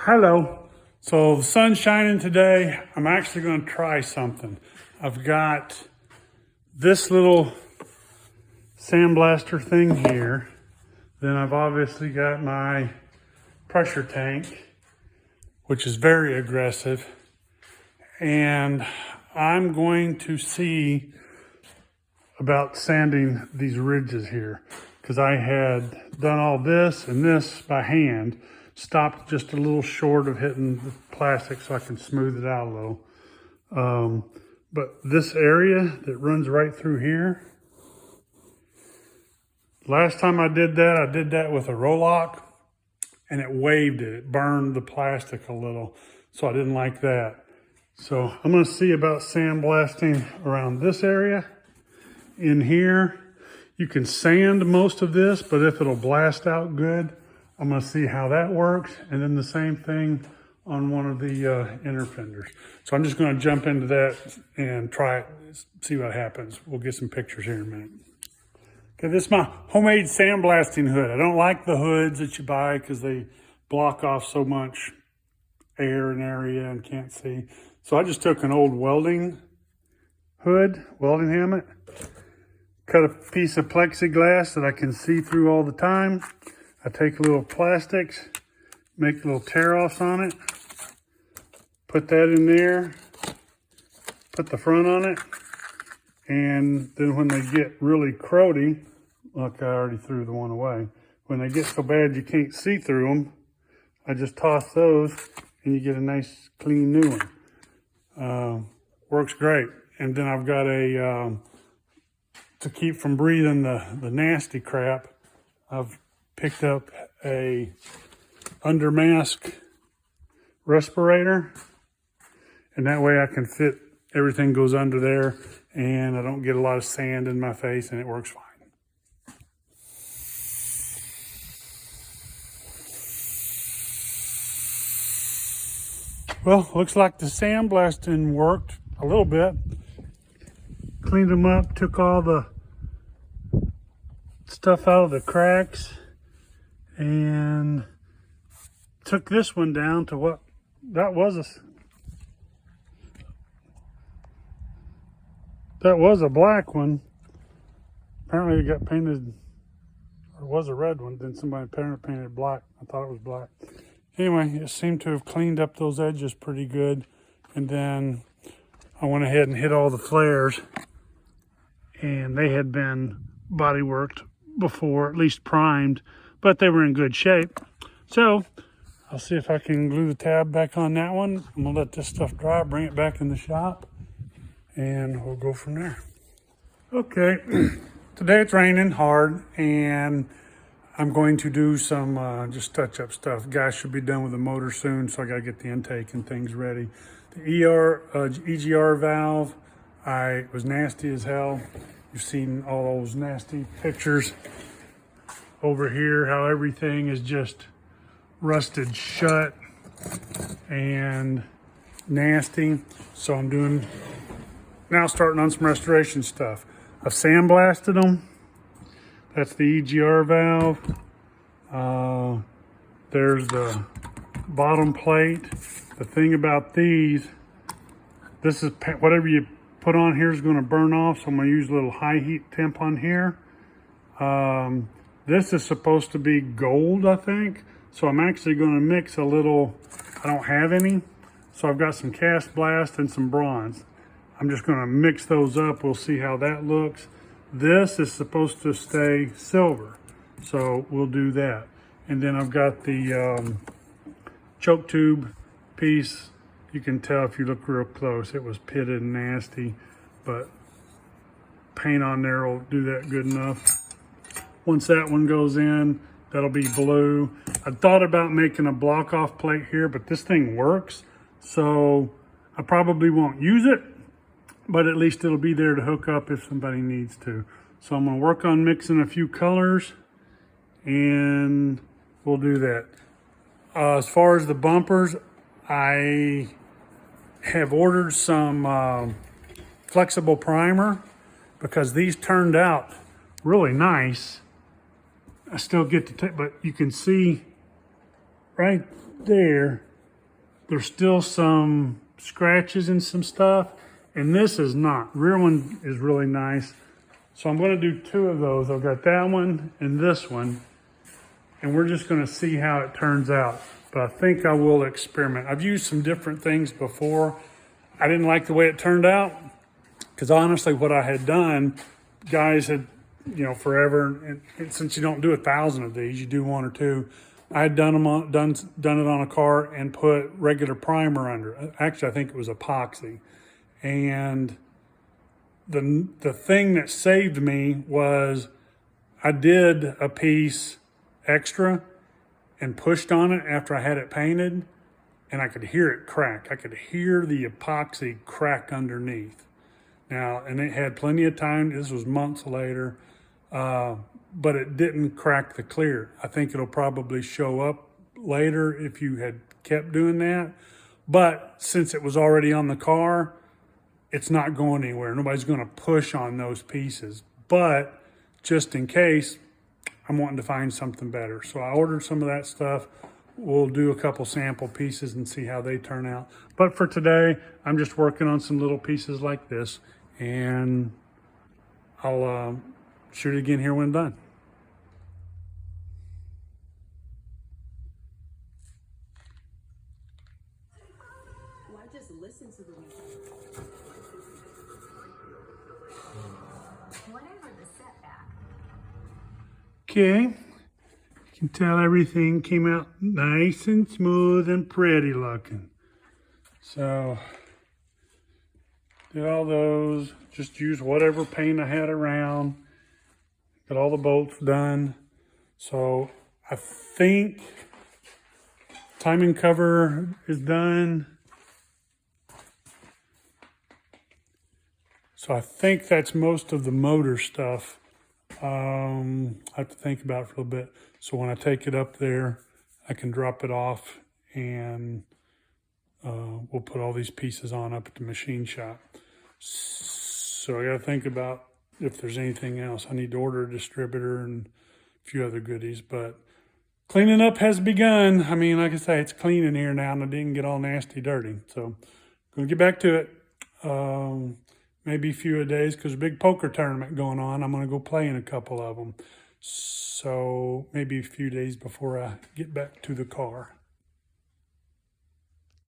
Hello. So the sun's shining today. I'm actually going to try something. I've got this little sandblaster thing here. Then I've obviously got my pressure tank, which is very aggressive. And I'm going to see about sanding these ridges here, because I had done all this and this by hand, stopped just a little short of hitting the plastic so I can smooth it out a little. But this area that runs right through here, last time I did that with a Rolock, and it waved it. It burned the plastic a little, so I didn't like that. So I'm going to see about sandblasting around this area. In here, you can sand most of this, but if it'll blast out good, I'm going to see how that works. And then the same thing on one of the inner fenders. So I'm just going to jump into that and try it, see what happens. We'll get some pictures here in a minute. Okay, this is my homemade sandblasting hood. I don't like the hoods that you buy because they block off so much air and area and can't see. So I just took an old welding hood, welding helmet, cut a piece of plexiglass that I can see through all the time. I take a little plastics, make little tear-offs on it, put that in there, put the front on it, and then when they get really crowdy, look, I already threw the one away. When they get so bad you can't see through them, I just toss those and you get a nice clean new one. Works great. And then I've got a, to keep from breathing the nasty crap, I've picked up a under mask respirator, and that way I can fit, everything goes under there and I don't get a lot of sand in my face, and it works fine. Well, looks like the sandblasting worked a little bit. Cleaned them up, took all the stuff out of the cracks, and took this one down to what that was a black one. Apparently it got painted, or it was a red one, then somebody painted black. I thought it was black. Anyway, it seemed to have cleaned up those edges pretty good. And then I went ahead and hit all the flares, and they had been body worked before, at least primed, but they were in good shape. So I'll see if I can glue the tab back on that one. I'm gonna let this stuff dry, bring it back in the shop, and we'll go from there. Okay, today it's raining hard, and I'm going to do some just touch-up stuff. Guys should be done with the motor soon, so I gotta get the intake and things ready. The EGR valve, it was nasty as hell. You've seen all those nasty pictures over here, how everything is just rusted shut and nasty. So I'm now starting on some restoration stuff. I've sandblasted them. That's the EGR valve. There's the bottom plate. The thing about these, this is whatever you put on here is going to burn off, so I'm going to use a little high heat temp on here. This is supposed to be gold, I think, so I'm actually going to mix a little, I don't have any, so I've got some cast blast and some bronze. I'm just going to mix those up. We'll see how that looks. This is supposed to stay silver, so we'll do that. And then I've got the choke tube piece. You can tell if you look real close, it was pitted and nasty, but paint on there will do that good enough. Once that one goes in, that'll be blue. I thought about making a block off plate here, but this thing works, so I probably won't use it, but at least it'll be there to hook up if somebody needs to. So I'm gonna work on mixing a few colors, and we'll do that. As far as the bumpers, I have ordered some flexible primer because these turned out really nice. I still get to take, but you can see right there there's still some scratches and some stuff, and this is not. Rear one is really nice. So I'm gonna do 2 of those. I've got that one and this one, and we're just gonna see how it turns out. But I think I will experiment. I've used some different things before. I didn't like the way it turned out, because honestly what I had done, guys had, forever, and since you don't do 1,000 of these, you do 1 or 2. I had done it on a car and put regular primer under. Actually, I think it was epoxy. And the thing that saved me was I did a piece extra and pushed on it after I had it painted, and I could hear it crack. I could hear the epoxy crack underneath. Now, and it had plenty of time. This was months later. But it didn't crack the clear. I think it'll probably show up later if you had kept doing that. But since it was already on the car, it's not going anywhere. Nobody's going to push on those pieces. But just in case, I'm wanting to find something better. So I ordered some of that stuff. We'll do a couple sample pieces and see how they turn out. But for today, I'm just working on some little pieces like this, and I'll shoot it again here when done. Why just listen to the weekend? Whatever the setback. Okay, you can tell everything came out nice and smooth and pretty looking. So, did all those, just use whatever paint I had around. Got all the bolts done. So I think timing cover is done. So I think that's most of the motor stuff. I have to think about it for a little bit. So when I take it up there, I can drop it off, and we'll put all these pieces on up at the machine shop. So I got to think about if there's anything else. I need to order a distributor and a few other goodies, but cleaning up has begun. I mean, like I say, it's clean in here now, and I didn't get all nasty dirty. So gonna get back to it. Maybe a few days, because a big poker tournament going on. I'm gonna go play in a couple of them. So maybe a few days before I get back to the car.